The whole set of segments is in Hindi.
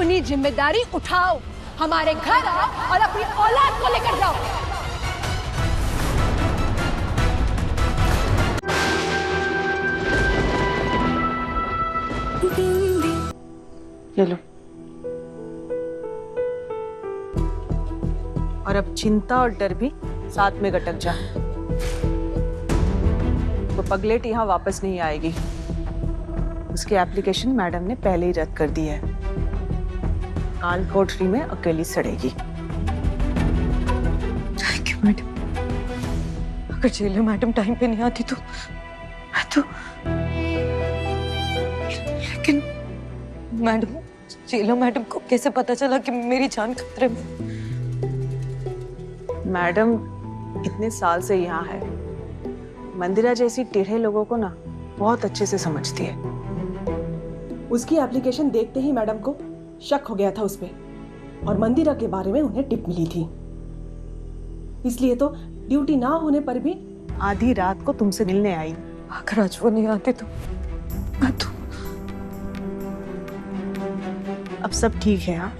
अपनी जिम्मेदारी उठाओ, हमारे घर आओ और अपनी औलाद को लेकर जाओ। ले लो। और अब चिंता और डर भी साथ में गटक जाए। तो पगलेट यहाँ वापस नहीं आएगी। उसकी एप्लीकेशन मैडम ने पहले ही रद्द कर दी है। काल कोठरी में अकेली सड़ेगी। Thank you madam. अगर जेलर मैडम टाइम पे नहीं आती तो मैं तो, लेकिन मैडम, जेलर मैडम को कैसे पता चला कि मेरी जान खतरे में? मैडम इतने साल से यहाँ है। मंदिरा जैसी टेढ़े लोगों को ना बहुत अच्छे से समझती है। उसकी एप्लीकेशन देखते ही मैडम को शक हो गया था उस पे, और मंदिरा के बारे में उन्हें टिप मिली थी। इसलिए तो ड्यूटी ना होने पर भी आधी रात को तुमसे मिलने आई। अगर आज वो नहीं आते तो मैं तो। अब सब ठीक है। हाँ,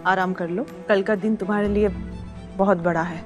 आराम कर लो। कल का दिन तुम्हारे लिए बहुत बड़ा है।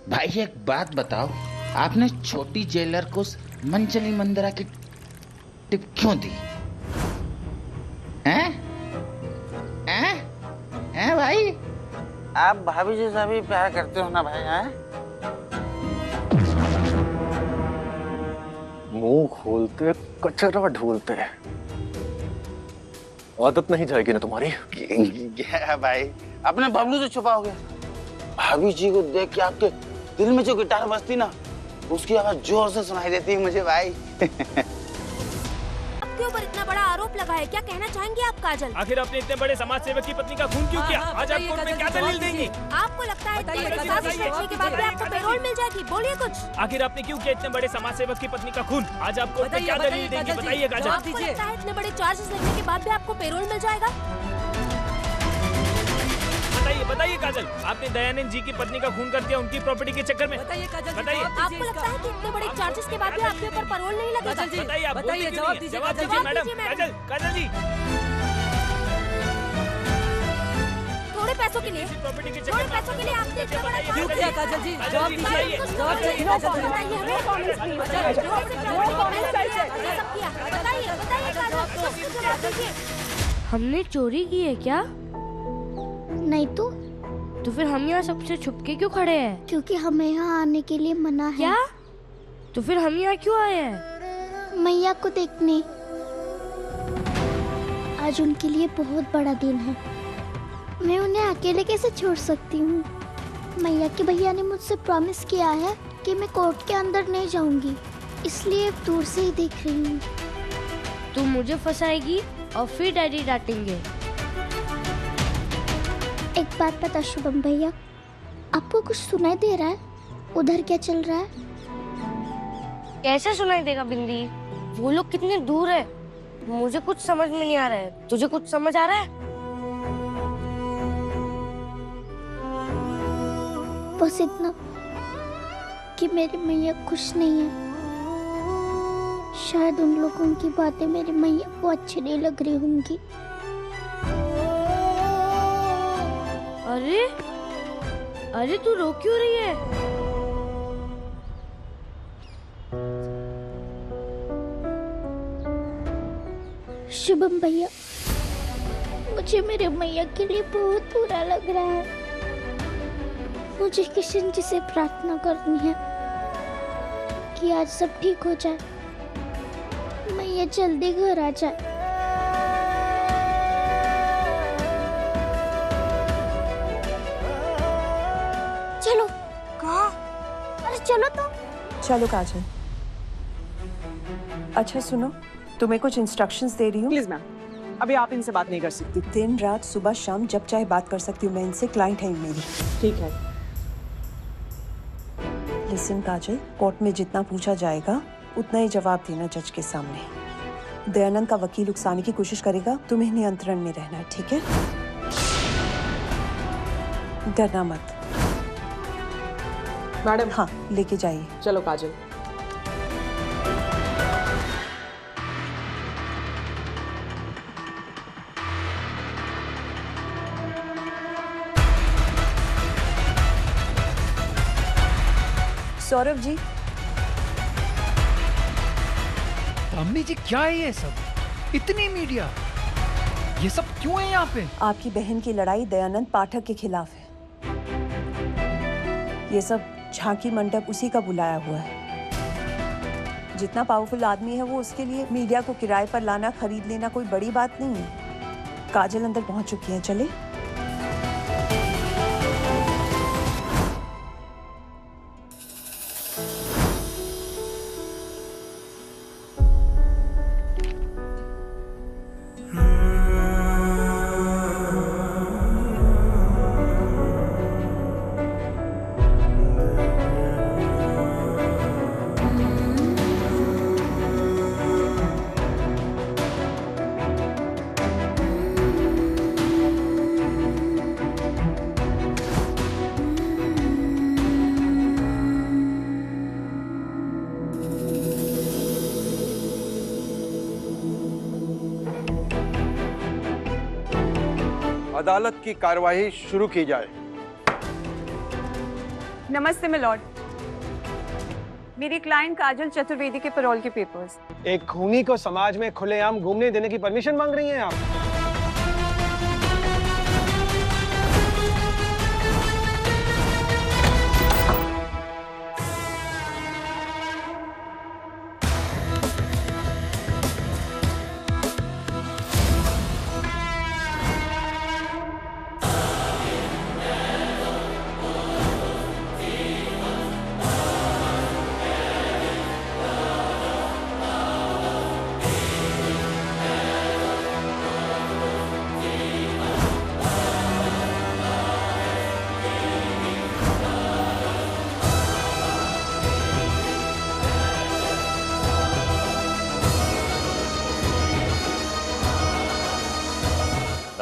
भाई एक बात बताओ, आपने छोटी जेलर को मंजली मंदिरा की टिप क्यों दी? हैं? हैं? हैं भाई? आप भाभी जैसा भी प्यार करते हो ना भाई? हैं? मुंह खोलते कचरा ढूंढते हैं। आदत नहीं जाएगी ना तुम्हारी? क्या भाई, अपने बबलू से छुपाओगे? भाभी जी को देख के आपके दिल में जो गिटार बजती ना, उसकी आवाज जोर से सुनाई देती है मुझे भाई। आपके ऊपर इतना बड़ा आरोप लगा है, क्या कहना चाहेंगे आप काजल? आखिर आपने इतने बड़े समाज सेवक की पत्नी का खून क्यों किया? आज आप कोर्ट में क्या दलील देंगी? आपको लगता है इतने साजिश रचने के बाद भी आपको पैरोल मिल जाएगी? बोलिए कुछ। आखिर आपने क्यों किया इतने बड़े समाज सेवक की पत्नी का खून? आज आप कोर्ट में क्या दलील देंगी? बताइए काजल। आपको लगता है इतने बड़े चार्जेस लगने के बाद भी आपको पैरोल मिल जाएगा? बताइए बताइए काजल, आपने दयानंद जी की पत्नी का खून कर दिया उनकी प्रॉपर्टी के चक्कर में। बताइए आपको लगता है कि इतने बड़े चार्जेस के बाद भी आपके ऊपर पैरोल नहीं लगेगा? बताइए, आप जवाब दीजिए मैडम। काजल जी, थोड़े पैसों के लिए, थोड़े पैसों के लिए आपने इतना बड़ा क्यों किया काजल जी? जवाब दीजिए। हमने चोरी की है क्या? नहीं तो फिर हम यहाँ सबसे छुपके क्यों खड़े हैं? क्योंकि हमें यहाँ आने के लिए मना है। क्या? तो फिर हम यहाँ क्यों आए हैं? मैया को देखने। आज उनके लिए बहुत बड़ा दिन है। मैं उन्हें अकेले कैसे छोड़ सकती हूँ? मैया के भैया ने मुझसे प्रॉमिस किया है कि मैं कोर्ट के अंदर नहीं जाऊंगी, इसलिए दूर से ही देख रही हूँ। तू मुझे फंसाएगी और फिर डैडी डांटेंगे। एक बात बता शुभम भैया, आपको कुछ सुनाई दे रहा है? उधर क्या चल रहा है? कैसे सुनाई देगा बिंदी? वो लोग कितने दूर है, मुझे कुछ समझ में नहीं आ रहा है। तुझे कुछ समझ आ रहा है? बस इतना कि मेरी मैया खुश नहीं है। शायद उन लोगों की बातें मेरी मैया को अच्छी नहीं लग रही होंगी। अरे अरे, तू रो क्यों रही है? शुभम भैया, मुझे मेरे मैया के लिए बहुत बुरा लग रहा है। मुझे किशन जी से प्रार्थना करनी है कि आज सब ठीक हो जाए, मैया जल्दी घर आ जाए। चलो। कहाँ? अरे चलो तो। चलो काजल। अच्छा सुनो, तुम्हें कुछ इंस्ट्रक्शंस दे रही हूँ। प्लीज मैम, अभी आप इनसे बात नहीं कर सकती। दिन रात सुबह शाम जब चाहे बात कर सकती हूँ मैं इनसे। क्लाइंट है मेरी। ठीक है। लिसन काजल, कोर्ट में जितना पूछा जाएगा उतना ही जवाब देना जज के सामने। दयानंद का वकील उकसाने की कोशिश करेगा, तुम्हें नियंत्रण में रहना है, ठीक है? डरना मत। मैडम हाँ, लेके जाइए। चलो काजल। सौरभ जी। अम्मी जी क्या है ये सब? इतनी मीडिया, ये सब क्यों है यहाँ पे? आपकी बहन की लड़ाई दयानंद पाठक के खिलाफ है। ये सब झांकी मंडप उसी का बुलाया हुआ है। जितना पावरफुल आदमी है वो, उसके लिए मीडिया को किराए पर लाना, खरीद लेना कोई बड़ी बात नहीं है। काजल अंदर पहुंच चुकी है, चले। अदालत की कार्यवाही शुरू की जाए। नमस्ते मिलॉर्ड। मेरी क्लाइंट काजल चतुर्वेदी के पैरोल के पेपर्स। एक खूनी को समाज में खुलेआम घूमने देने की परमिशन मांग रही हैं आप?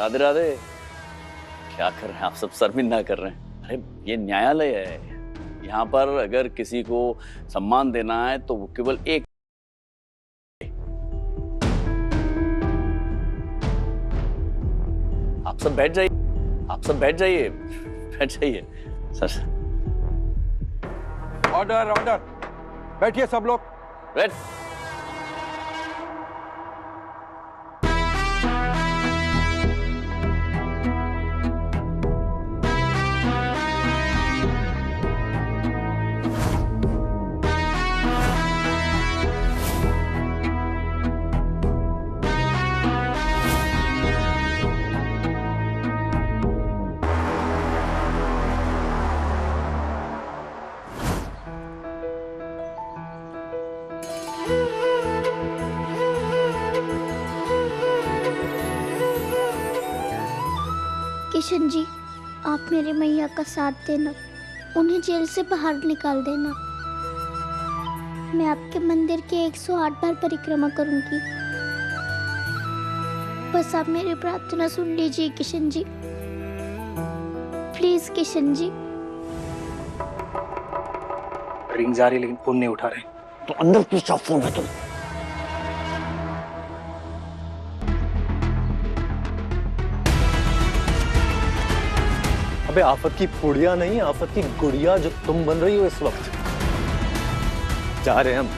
राधे राधे। क्या कर रहे हैं आप सब? शर्मिंदा कर रहे हैं? अरे ये न्यायालय है, यहाँ पर अगर किसी को सम्मान देना है तो वो केवल एक। आप सब बैठ जाइए, आप सब बैठ जाइए, बैठ जाइए। सर ऑर्डर ऑर्डर, बैठिए सब लोग। बैठ। किशन जी, आप मेरे मैया का साथ देना, उन्हें जेल से बाहर निकाल देना। मैं आपके मंदिर के 108 बार परिक्रमा करूंगी। बस आप मेरी प्रार्थना सुन लीजिए किशन जी, प्लीज किशन जी। रिंग जा रही लेकिन फोन नहीं उठा रहे। तो अंदर स्विच ऑफ फोन है तुम। अबे आफत की पुड़िया नहीं, आफत की गुड़िया जो तुम बन रही हो इस वक्त। जा रहे हैं हम।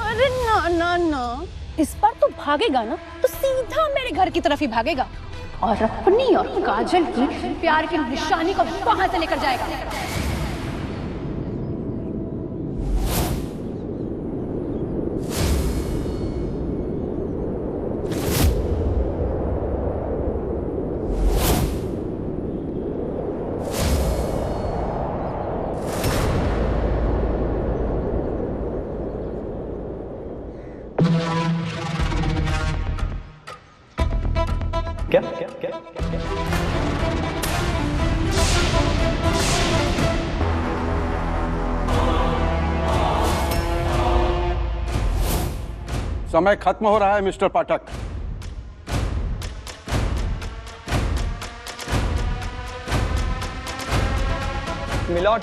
अरे ना ना ना, इस बार तो भागेगा ना तो सीधा मेरे घर की तरफ ही भागेगा और अपनी और काजल की प्यार की निशानी को वहां से लेकर जाएगा। क्या क्या क्या, समय खत्म हो रहा है मिस्टर पाठक। मिलॉर्ड,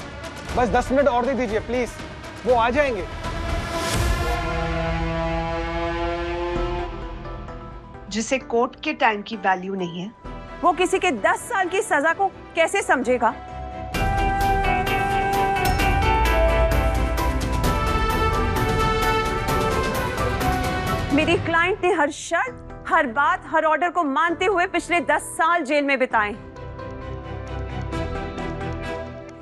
बस 10 मिनट और दे दीजिए प्लीज, वो आ जाएंगे। जिसे कोर्ट के टाइम की वैल्यू नहीं है, वो किसी के 10 साल की सजा को कैसे समझेगा? मेरी क्लाइंट ने हर शर्त, हर बात, हर ऑर्डर को मानते हुए पिछले 10 साल जेल में बिताए।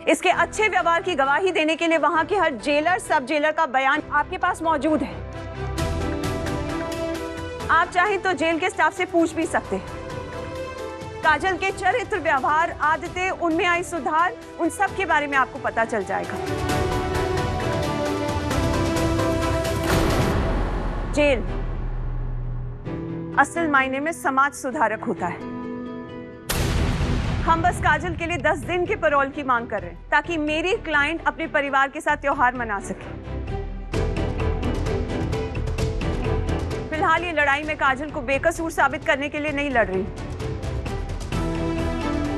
इसके अच्छे व्यवहार की गवाही देने के लिए वहां के हर जेलर, सब जेलर का बयान आपके पास मौजूद है। आप चाहें तो जेल के स्टाफ से पूछ भी सकते हैं। काजल के चरित्र, व्यवहार, आदतें, उनमें आई सुधार, उन सब के बारे में आपको पता चल जाएगा। जेल असल मायने में समाज सुधारक होता है। हम बस काजल के लिए 10 दिन के पैरोल की मांग कर रहे हैं ताकि मेरी क्लाइंट अपने परिवार के साथ त्योहार मना सके। फिलहाल ये लड़ाई में काजल को बेकसूर साबित करने के लिए नहीं लड़ रही,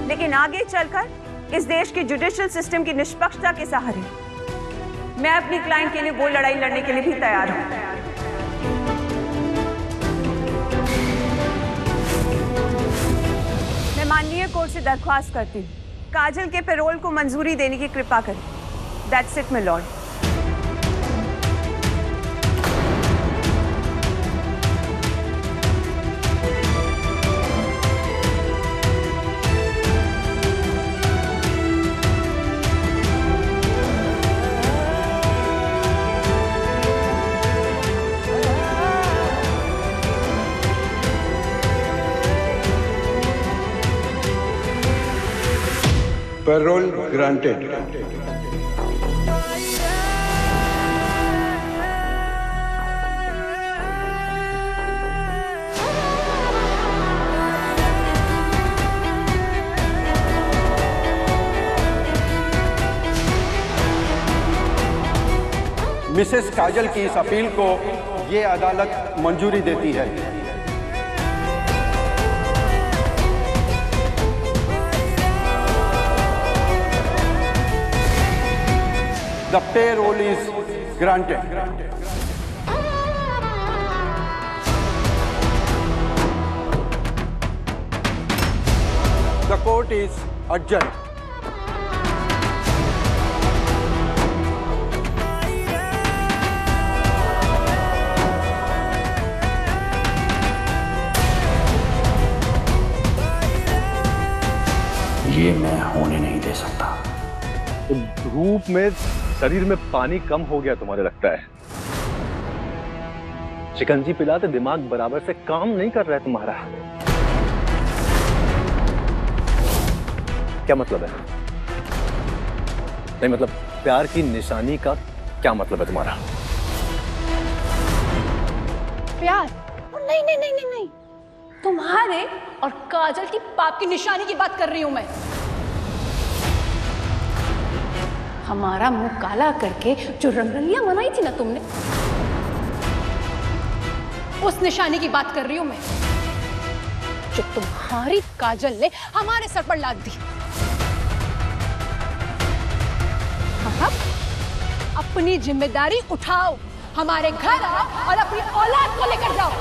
लेकिन आगे चलकर इस देश के जुडिशियल सिस्टम की निष्पक्षता के सहारे मैं अपनी क्लाइंट के लिए वो लड़ाई लड़ने के लिए भी तैयार हूं। मैं माननीय कोर्ट से दरख्वास्त करती हूँ, काजल के पैरोल को मंजूरी देने की कृपा करें। That's it my lord. Parole granted. Mrs Kajal की इस अपील को ये अदालत मंजूरी देती है। The payroll is granted. The court is adjourned. ये मैं होने नहीं दे सकता। धूप में शरीर में पानी कम हो गया तुम्हारे लगता है। शिकंजी पिलाते दिमाग बराबर से काम नहीं कर रहा है तुम्हारा। क्या मतलब है? नहीं मतलब प्यार की निशानी का क्या मतलब है तुम्हारा? प्यार? नहीं नहीं नहीं नहीं नहीं, तुम्हारे और काजल की पाप की निशानी की बात कर रही हूं मैं। हमारा मुंह काला करके जो रंगरलियां मनाई थी ना तुमने, उस निशानी की बात कर रही हूं मैं, जो तुम्हारी काजल ने हमारे सर पर लाद दी। अब अपनी जिम्मेदारी उठाओ, हमारे घर आओ और अपनी औलाद को लेकर जाओ।